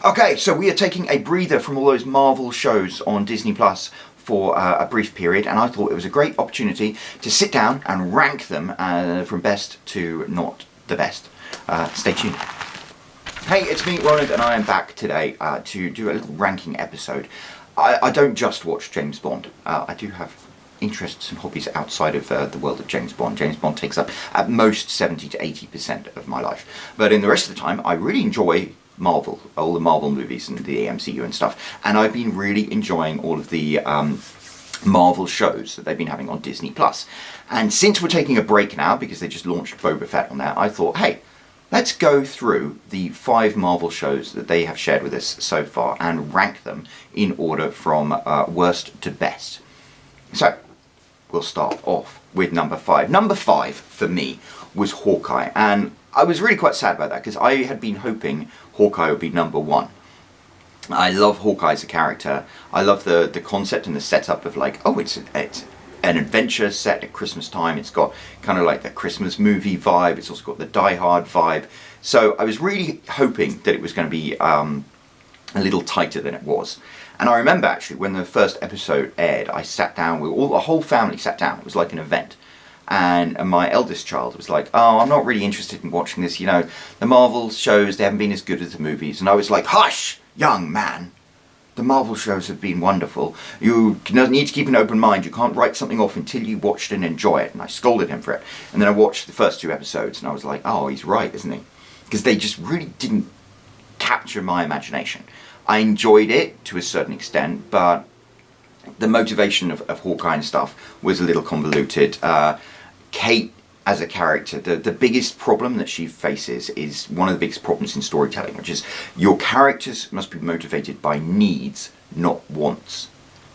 Okay, so we are taking a breather from all those Marvel shows on Disney Plus for a brief period, and I thought it was a great opportunity to sit down and rank them from best to not the best. Stay tuned. Hey, it's me, Ronald, and I am back today to do a little ranking episode. I don't just watch James Bond. I do have interests and hobbies outside of the world of James Bond. James Bond takes up at most 70 to 80% of my life. But in the rest of the time, I really enjoy Marvel, all the Marvel movies and the MCU and stuff. And I've been really enjoying all of the Marvel shows that they've been having on Disney Plus. And since we're taking a break now, because they just launched Boba Fett on there, I thought, hey, let's go through the 5 Marvel shows that they have shared with us so far and rank them in order from worst to best. So, we'll start off with number 5. Number 5, for me, was Hawkeye. And I was really quite sad about that, because I had been hoping Hawkeye would be number 1. I love Hawkeye as a character. I love the concept and the setup of like, oh, it's an adventure set at Christmas time. It's got kind of like the Christmas movie vibe. It's also got the Die Hard vibe. So I was really hoping that it was going to be a little tighter than it was. And I remember actually when the first episode aired, I sat down with the whole family sat down. It was like an event. And my eldest child was like, oh, I'm not really interested in watching this. You know, the Marvel shows, they haven't been as good as the movies. And I was like, hush, young man. The Marvel shows have been wonderful. You need to keep an open mind. You can't write something off until you watched and enjoy it. And I scolded him for it. And then I watched the first 2 episodes and I was like, oh, he's right, isn't he? Because they just really didn't capture my imagination. I enjoyed it to a certain extent, but the motivation of Hawkeye and stuff was a little convoluted. Kate, as a character, the biggest problem that she faces is one of the biggest problems in storytelling, which is your characters must be motivated by needs, not wants.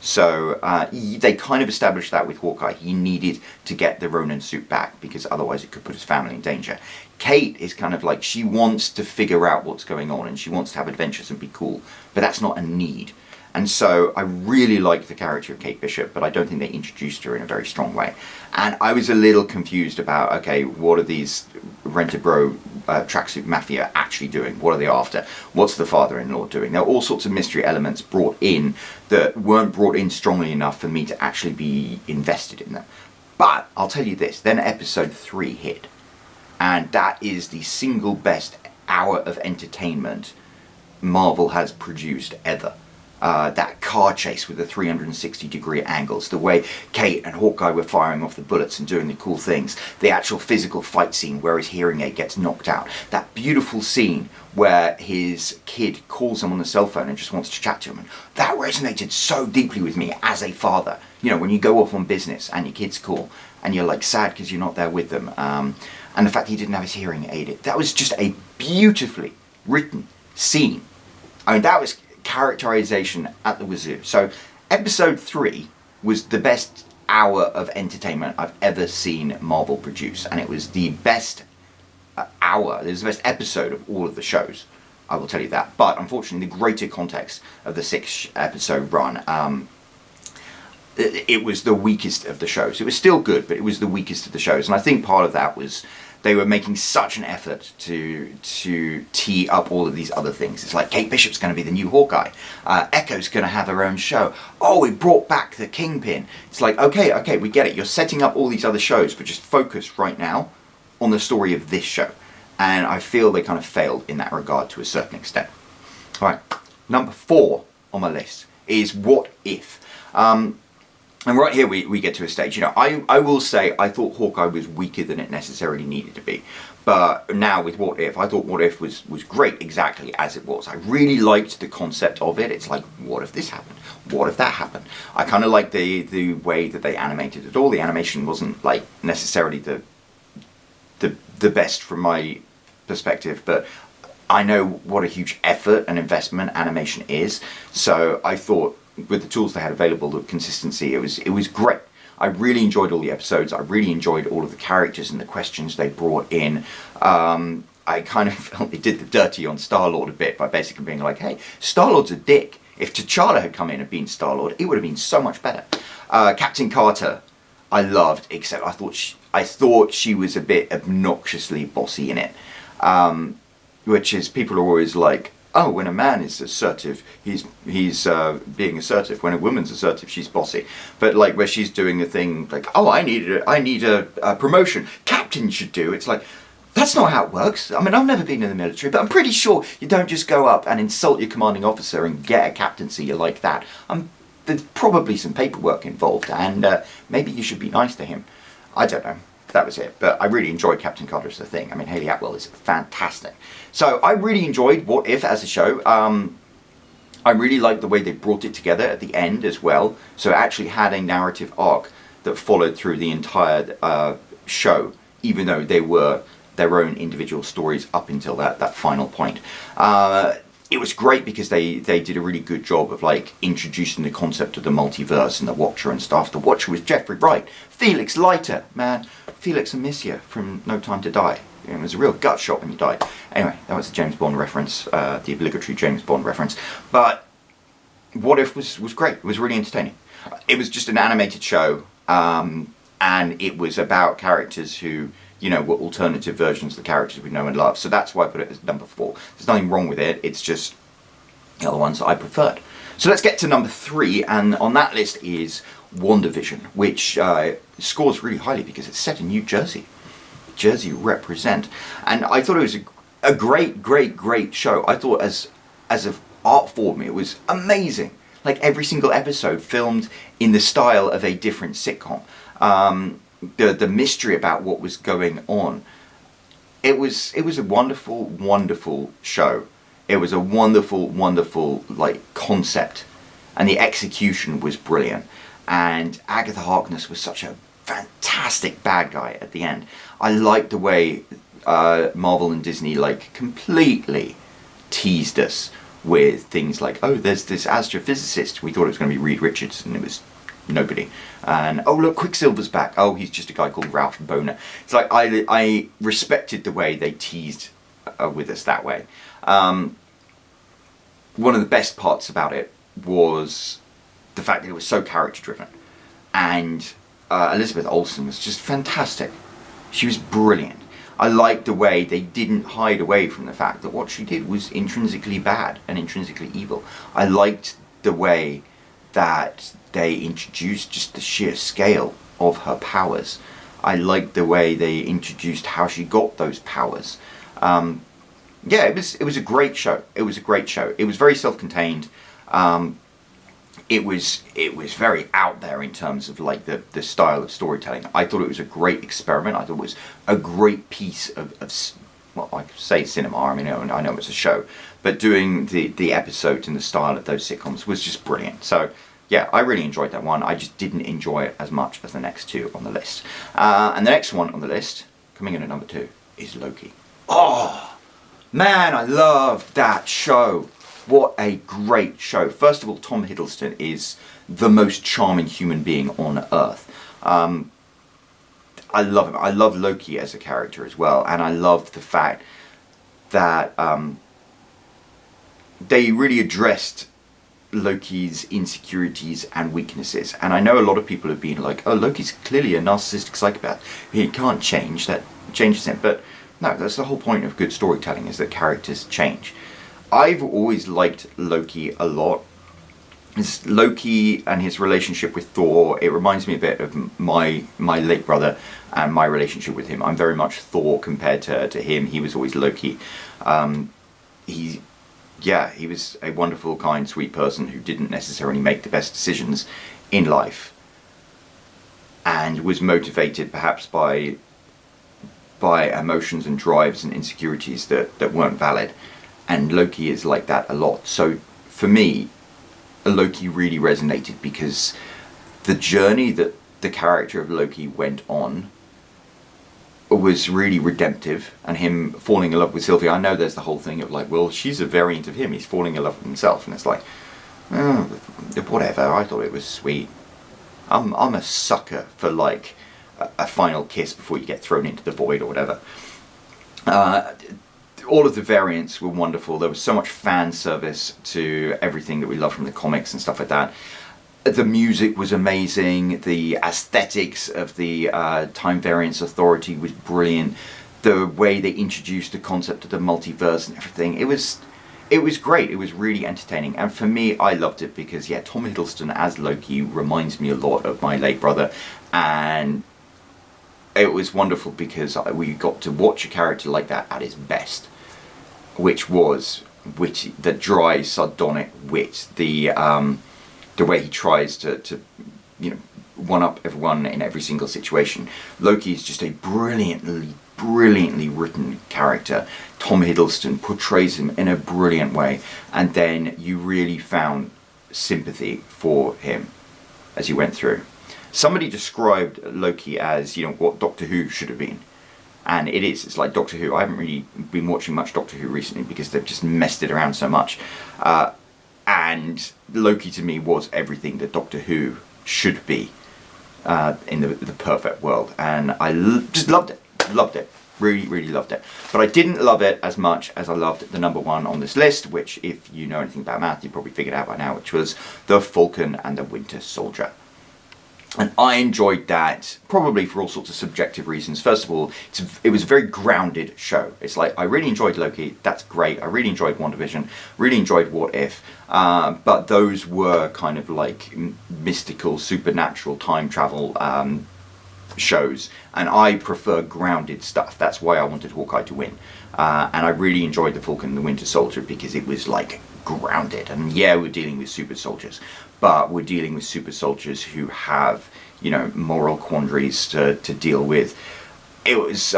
So they kind of established that with Hawkeye. He needed to get the Ronin suit back because otherwise it could put his family in danger. Kate is kind of like, she wants to figure out what's going on and she wants to have adventures and be cool, but that's not a need. And so I really like the character of Kate Bishop, but I don't think they introduced her in a very strong way. And I was a little confused about, okay, what are these Rent-A-Bro tracksuit mafia actually doing? What are they after? What's the father-in-law doing? There are all sorts of mystery elements brought in that weren't brought in strongly enough for me to actually be invested in them. But I'll tell you this, then episode 3 hit. And that is the single best hour of entertainment Marvel has produced ever. That car chase with the 360-degree angles, the way Kate and Hawkeye were firing off the bullets and doing the cool things, the actual physical fight scene where his hearing aid gets knocked out, that beautiful scene where his kid calls him on the cell phone and just wants to chat to him, and that resonated so deeply with me as a father. You know, when you go off on business and your kids call and you're like sad because you're not there with them, and the fact that he didn't have his hearing aided, that was just a beautifully written scene. I mean, that was characterization at the wazoo. So episode 3 was the best hour of entertainment I've ever seen Marvel produce, and it was the best hour, it was the best episode of all of the shows, I will tell you that. But unfortunately, the greater context of the 6 episode run, it was the weakest of the shows. It was still good, but it was the weakest of the shows, and I think part of that was they were making such an effort to tee up all of these other things. It's like, Kate Bishop's going to be the new Hawkeye. Echo's going to have her own show. Oh, we brought back the Kingpin. It's like, okay, we get it. You're setting up all these other shows, but just focus right now on the story of this show. And I feel they kind of failed in that regard to a certain extent. All right, number 4 on my list is What If? And right here we get to a stage, you know, I will say I thought Hawkeye was weaker than it necessarily needed to be. But now with What If, I thought What If was great exactly as it was. I really liked the concept of it. It's like, what if this happened? What if that happened? I kind of liked the way that they animated it all. The animation wasn't like necessarily the best from my perspective, but I know what a huge effort and investment animation is. So I thought, with the tools they had available, the consistency, it was great. I really enjoyed all the episodes. I really enjoyed all of the characters and the questions they brought in. I kind of felt they did the dirty on Star-Lord a bit by basically being like, hey, Star-Lord's a dick. If T'Challa had come in and been Star-Lord, it would have been so much better. Captain Carter, I loved, except I thought she was a bit obnoxiously bossy in it. Which is, people are always like, oh, when a man is assertive, he's being assertive. When a woman's assertive, she's bossy. But like where she's doing a thing like, oh, I need a promotion. Captain should do. It's like, that's not how it works. I mean, I've never been in the military, but I'm pretty sure you don't just go up and insult your commanding officer and get a captaincy like that. There's probably some paperwork involved, and maybe you should be nice to him. I don't know. That was it. But I really enjoyed Captain Carter as a thing. I mean, Hayley Atwell is fantastic. So I really enjoyed What If as a show. I really liked the way they brought it together at the end as well. So it actually had a narrative arc that followed through the entire show, even though they were their own individual stories up until that final point. It was great because they did a really good job of like introducing the concept of the multiverse and the Watcher and stuff. The Watcher was Jeffrey Wright. Felix Leiter, man. Felix, I miss you from No Time to Die. It was a real gut shot when you died. Anyway, that was a James Bond reference, the obligatory James Bond reference. But What If was great. It was really entertaining. It was just an animated show, and it was about characters who, you know, were alternative versions of the characters we know and love. So that's why I put it as number 4. There's nothing wrong with it. It's just the other ones I preferred. So let's get to number 3, and on that list is WandaVision, which scores really highly because it's set in New Jersey. Jersey represent. And I thought it was a great show. I thought as an art form, it was amazing. Like every single episode filmed in the style of a different sitcom. The mystery about what was going on. It was a wonderful show. It was a wonderful like concept, and the execution was brilliant. And Agatha Harkness was such a fantastic bad guy at the end. I liked the way Marvel and Disney like completely teased us with things like, oh, there's this astrophysicist. We thought it was going to be Reed Richards, and it was nobody. And oh look, Quicksilver's back. Oh, he's just a guy called Ralph Boner. It's like I respected the way they teased with us that way. One of the best parts about it was the fact that it was so character driven, and Elizabeth Olsen was just fantastic. She was brilliant. I liked the way they didn't hide away from the fact that what she did was intrinsically bad and intrinsically evil. I liked the way that they introduced just the sheer scale of her powers. I liked the way they introduced how she got those powers. Yeah, it was a great show. It was a great show. It was very self-contained. It was very out there in terms of like the style of storytelling. I thought it was a great experiment. I thought it was a great piece of well, I could say cinema. I mean, I know it's a show, but doing the episodes in the style of those sitcoms was just brilliant. So yeah, I really enjoyed that one. I just didn't enjoy it as much as the next two on the list. And the next one on the list, coming in at number 2, is Loki. Oh man, I loved that show. What a great show. First of all, Tom Hiddleston is the most charming human being on earth. I love him. I love Loki as a character as well, and I love the fact that they really addressed Loki's insecurities and weaknesses. And I know a lot of people have been like, oh, Loki's clearly a narcissistic psychopath. He can't change. That changes him. But no, that's the whole point of good storytelling, is that characters change. I've always liked Loki a lot. It's Loki and his relationship with Thor, it reminds me a bit of my late brother and my relationship with him. I'm very much Thor compared to him. He was always Loki. He was a wonderful, kind, sweet person who didn't necessarily make the best decisions in life, and was motivated perhaps by emotions and drives and insecurities that weren't valid. And Loki is like that a lot. So for me, Loki really resonated because the journey that the character of Loki went on was really redemptive, and him falling in love with Sylvie. I know there's the whole thing of like, well, she's a variant of him, he's falling in love with himself, and it's like, oh, whatever. I thought it was sweet. I'm a sucker for like a final kiss before you get thrown into the void or whatever. All of the variants were wonderful. There was so much fan service to everything that we love from the comics and stuff like that. The music was amazing. The aesthetics of the Time Variance Authority was brilliant. The way they introduced the concept of the multiverse and everything, it was it was great. It was really entertaining, and for me, I loved it because Tom Hiddleston as Loki reminds me a lot of my late brother, and it was wonderful because we got to watch a character like that at his best, which was witty, the dry, sardonic wit, the way he tries to one up everyone in every single situation. Loki is just a brilliantly written character. Tom Hiddleston portrays him in a brilliant way, and then you really found sympathy for him as you went through. Somebody described Loki as what Doctor Who should have been, and it's like Doctor Who. I haven't really been watching much Doctor Who recently because they've just messed it around so much, and Loki to me was everything that Doctor Who should be in the perfect world, and I just loved it, really loved it. But I didn't love it as much as I loved the number one on this list, which, if you know anything about math, you probably figured out by now, which was The Falcon and the Winter Soldier. And I enjoyed that, probably for all sorts of subjective reasons. First of all, it was a very grounded show. It's like, I really enjoyed Loki, that's great. I really enjoyed WandaVision, really enjoyed What If. But those were kind of like mystical, supernatural, time travel shows. And I prefer grounded stuff. That's why I wanted Hawkeye to win. And I really enjoyed The Falcon and the Winter Soldier because it was like grounded. And we're dealing with super soldiers, but we're dealing with super soldiers who have, moral quandaries to deal with. It was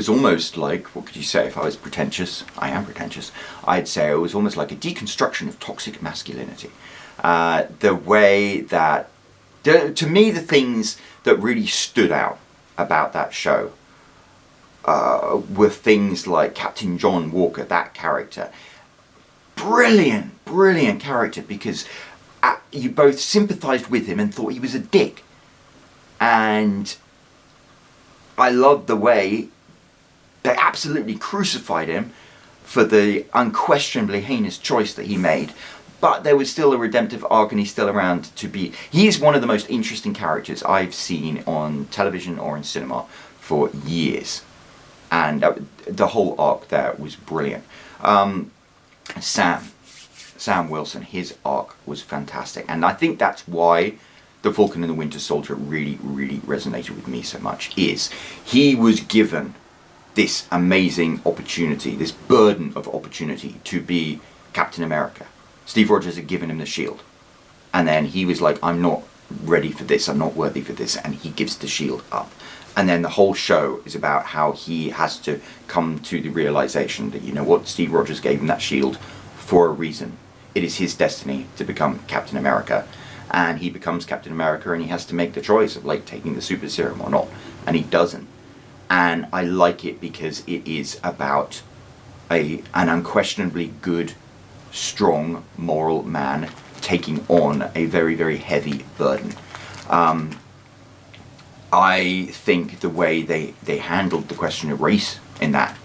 almost like, what could you say, if I was pretentious? I am pretentious. I'd say it was almost like a deconstruction of toxic masculinity. The way that, to me, the things that really stood out about that show were things like Captain John Walker, that character. Brilliant character, because you both sympathised with him and thought he was a dick. And I loved the way they absolutely crucified him for the unquestionably heinous choice that he made. But there was still a redemptive arc, and he's still around to be... He is one of the most interesting characters I've seen on television or in cinema for years. And the whole arc there was brilliant. Sam Wilson, his arc was fantastic, and I think that's why The Falcon and the Winter Soldier really resonated with me so much. Is he was given this amazing opportunity, this burden of opportunity to be Captain America. Steve Rogers had given him the shield, and then he was like, I'm not ready for this, I'm not worthy for this, and he gives the shield up. And then the whole show is about how he has to come to the realization that, Steve Rogers gave him that shield for a reason. It is his destiny to become Captain America. And he becomes Captain America, and he has to make the choice of taking the super serum or not. And he doesn't. And I like it because it is about an unquestionably good, strong, moral man taking on a very heavy burden. I think the way they handled the question of race in that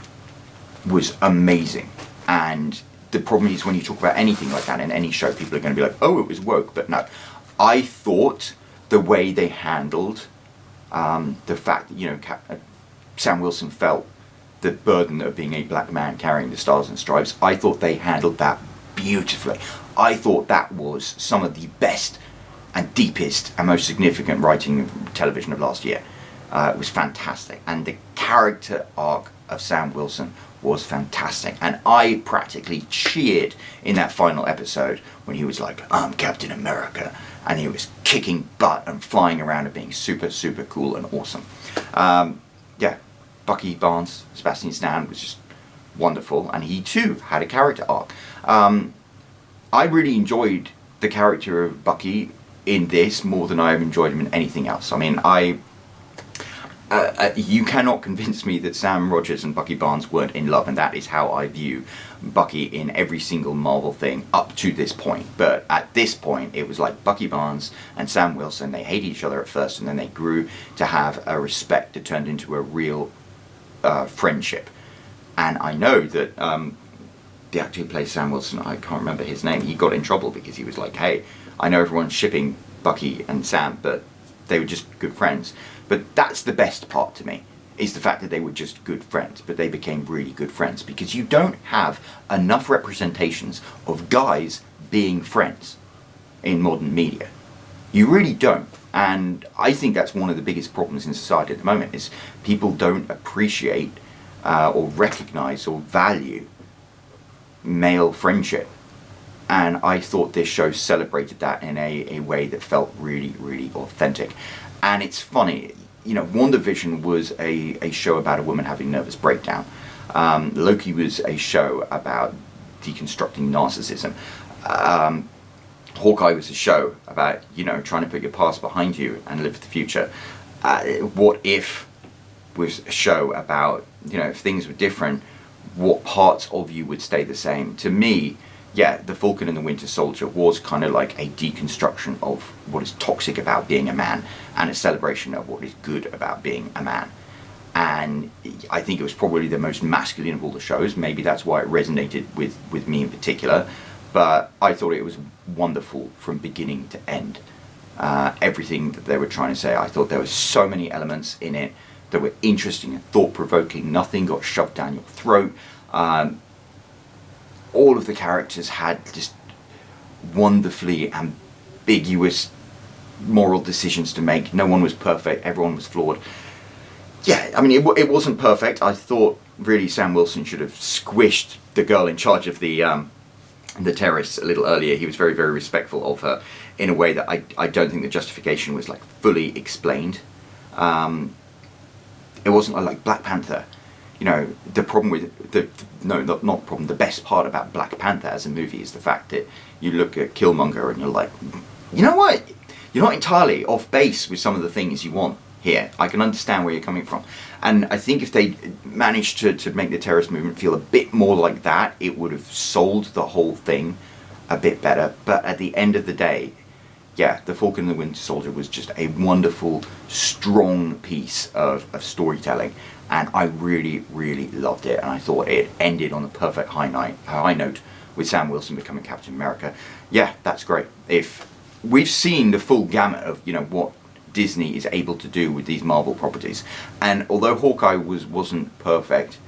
was amazing. And the problem is, when you talk about anything like that in any show, people are going to be like, oh, it was woke. But no, I thought the way they handled the fact that, Sam Wilson felt the burden of being a black man carrying the stars and stripes, I thought they handled that beautifully. I thought that was some of the best and deepest and most significant writing of television of last year. It was fantastic, and the character arc of Sam Wilson was fantastic, and I practically cheered in that final episode when he was like, I'm Captain America, and he was kicking butt and flying around and being super cool and awesome. Bucky Barnes, Sebastian Stan, was just wonderful, and he too had a character arc. I really enjoyed the character of Bucky in this more than I've enjoyed him in anything else. I mean, you cannot convince me that Sam Rogers and Bucky Barnes weren't in love, and that is how I view Bucky in every single Marvel thing up to this point. But at this point, it was like Bucky Barnes and Sam Wilson, they hated each other at first, and then they grew to have a respect that turned into a real friendship. And I know that the actor who plays Sam Wilson, I can't remember his name, he got in trouble because he was like, hey, I know everyone's shipping Bucky and Sam, but they were just good friends. But that's the best part to me, is the fact that they were just good friends, but they became really good friends because you don't have enough representations of guys being friends in modern media. You really don't. And I think that's one of the biggest problems in society at the moment, is people don't appreciate or recognize or value male friendship. And I thought this show celebrated that in a way that felt really, really authentic. And it's funny, you know, WandaVision was a show about a woman having a nervous breakdown. Loki was a show about deconstructing narcissism. Hawkeye was a show about, you know, trying to put your past behind you and live for the future. What If was a show about, you know, if things were different, what parts of you would stay the same. To me, yeah, the Falcon and the Winter Soldier was kind of like a deconstruction of what is toxic about being a man and a celebration of what is good about being a man. And I think it was probably the most masculine of all the shows. Maybe that's why it resonated with me in particular. But I thought it was wonderful from beginning to end. Everything that they were trying to say, I thought there were so many elements in it that were interesting and thought-provoking. Nothing got shoved down your throat. All of the characters had just wonderfully ambiguous moral decisions to make. No one was perfect. Everyone was flawed. Yeah, I mean, it wasn't perfect. I thought really Sam Wilson should have squished the girl in charge of the terrorists a little earlier. He was very, very respectful of her in a way that I don't think the justification was like fully explained. It wasn't like Black Panther. You know, the problem with the best part about Black Panther as a movie is the fact that you look at Killmonger and you're like, you know what? You're not entirely off base with some of the things you want here. I can understand where you're coming from. And I think if they managed to make the terrorist movement feel a bit more like that, it would have sold the whole thing a bit better. But at the end of the day, yeah, The Falcon and the Winter Soldier was just a wonderful, strong piece of storytelling. And I really, really loved it. And I thought it ended on a perfect high note with Sam Wilson becoming Captain America. Yeah, that's great. If we've seen the full gamut of, you know, what Disney is able to do with these Marvel properties. And although Hawkeye wasn't perfect,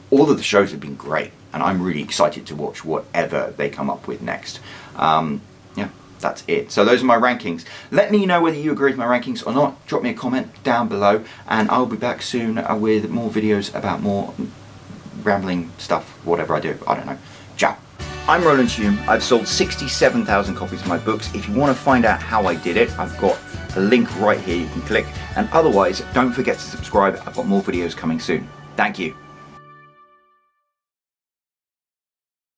all of the shows have been great. And I'm really excited to watch whatever they come up with next. Yeah, that's it. So those are my rankings. Let me know whether you agree with my rankings or not. Drop me a comment down below, and I'll be back soon with more videos about more rambling stuff, whatever I do. I don't know. Ciao. I'm Roland Hume. I've sold 67,000 copies of my books. If you want to find out how I did it, I've got a link right here you can click. And otherwise, don't forget to subscribe. I've got more videos coming soon. Thank you.